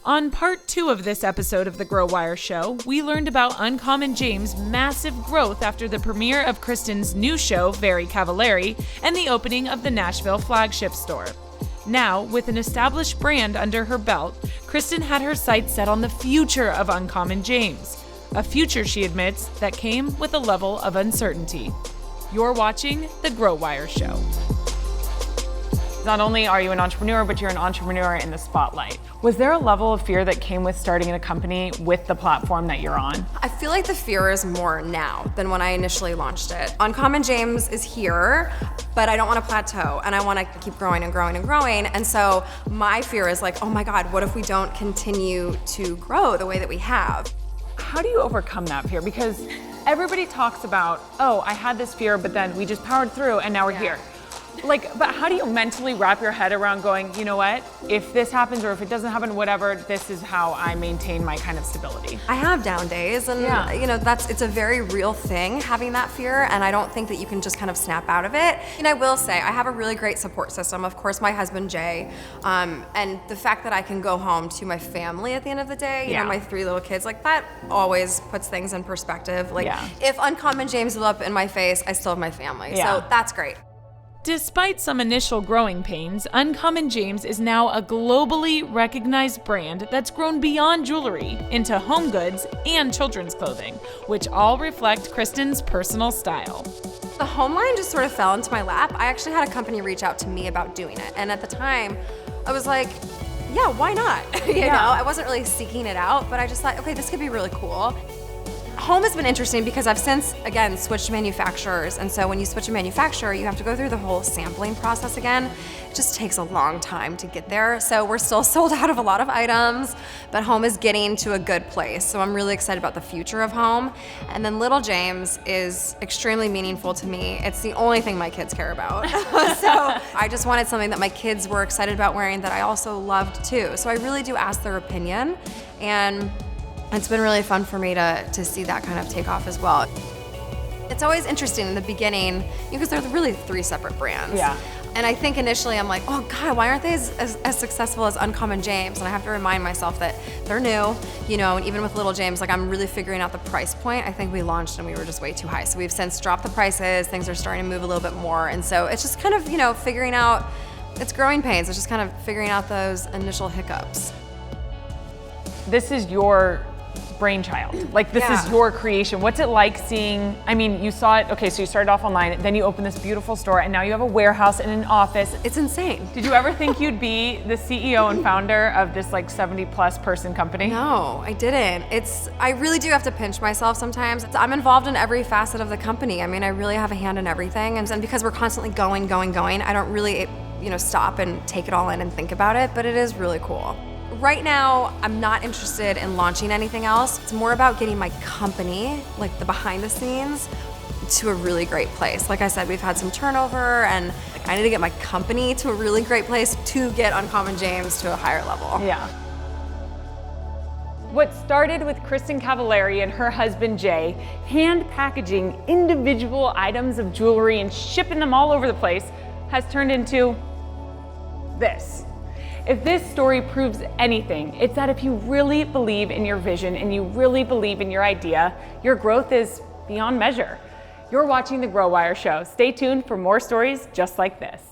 On part 2 of this episode of The Grow Wire Show, we learned about Uncommon James' massive growth after the premiere of Kristin's new show, Very Cavallari, and the opening of the Nashville flagship store. Now, with an established brand under her belt, Kristin had her sights set on the future of Uncommon James, a future, she admits, that came with a level of uncertainty. You're watching The Grow Wire Show. Not only are you an entrepreneur, but you're an entrepreneur in the spotlight. Was there a level of fear that came with starting a company with the platform that you're on? I feel like the fear is more now than when I initially launched it. Uncommon James is here, but I don't want to plateau and I want to keep growing and growing and growing. And so my fear is like, oh my God, what if we don't continue to grow the way that we have? How do you overcome that fear? Because everybody talks about, oh, I had this fear, but then we just powered through and now we're here. But how do you mentally wrap your head around going, you know what, if this happens or if it doesn't happen, whatever, this is how I maintain my kind of stability? I have down days and it's a very real thing, having that fear, and I don't think that you can just kind of snap out of it. And I will say, I have a really great support system. Of course, my husband, Jay, and the fact that I can go home to my family at the end of the day, you know, my 3 little kids, like that always puts things in perspective. If Uncommon James blew up in my face, I still have my family, so that's great. Despite some initial growing pains, Uncommon James is now a globally recognized brand that's grown beyond jewelry into home goods and children's clothing, which all reflect Kristin's personal style. The home line just sort of fell into my lap. I actually had a company reach out to me about doing it, and at the time, I was like, yeah, why not? you know, I wasn't really seeking it out, but I just thought, okay, this could be really cool. Home has been interesting because I've since, again, switched manufacturers. And so when you switch a manufacturer, you have to go through the whole sampling process again. It just takes a long time to get there. So we're still sold out of a lot of items, but Home is getting to a good place. So I'm really excited about the future of Home. And then Little James is extremely meaningful to me. It's the only thing my kids care about. So I just wanted something that my kids were excited about wearing that I also loved too. So I really do ask their opinion, and it's been really fun for me to see that kind of take off as well. It's always interesting in the beginning because they're really 3 separate brands. Yeah. And I think initially I'm like, oh God, why aren't they as successful as Uncommon James? And I have to remind myself that they're new, you know, and even with Little James, like I'm really figuring out the price point. I think we launched and we were just way too high. So we've since dropped the prices, things are starting to move a little bit more. And so it's just kind of, you know, figuring out, it's growing pains. It's just kind of figuring out those initial hiccups. This is your brainchild. Like, this is your creation. What's it like seeing, I mean, you saw it, okay, so you started off online, then you opened this beautiful store, and now you have a warehouse and an office. It's insane. Did you ever think you'd be the CEO and founder of this like 70+ person company? No, I didn't. I really do have to pinch myself sometimes. I'm involved in every facet of the company. I mean, I really have a hand in everything. And because we're constantly going, I don't really, you know, stop and take it all in and think about it, but it is really cool. Right now, I'm not interested in launching anything else. It's more about getting my company, like the behind the scenes, to a really great place. Like I said, we've had some turnover, and I need to get my company to a really great place to get Uncommon James to a higher level. Yeah. What started with Kristin Cavallari and her husband Jay hand packaging individual items of jewelry and shipping them all over the place has turned into this. If this story proves anything, it's that if you really believe in your vision and you really believe in your idea, your growth is beyond measure. You're watching The Grow Wire Show. Stay tuned for more stories just like this.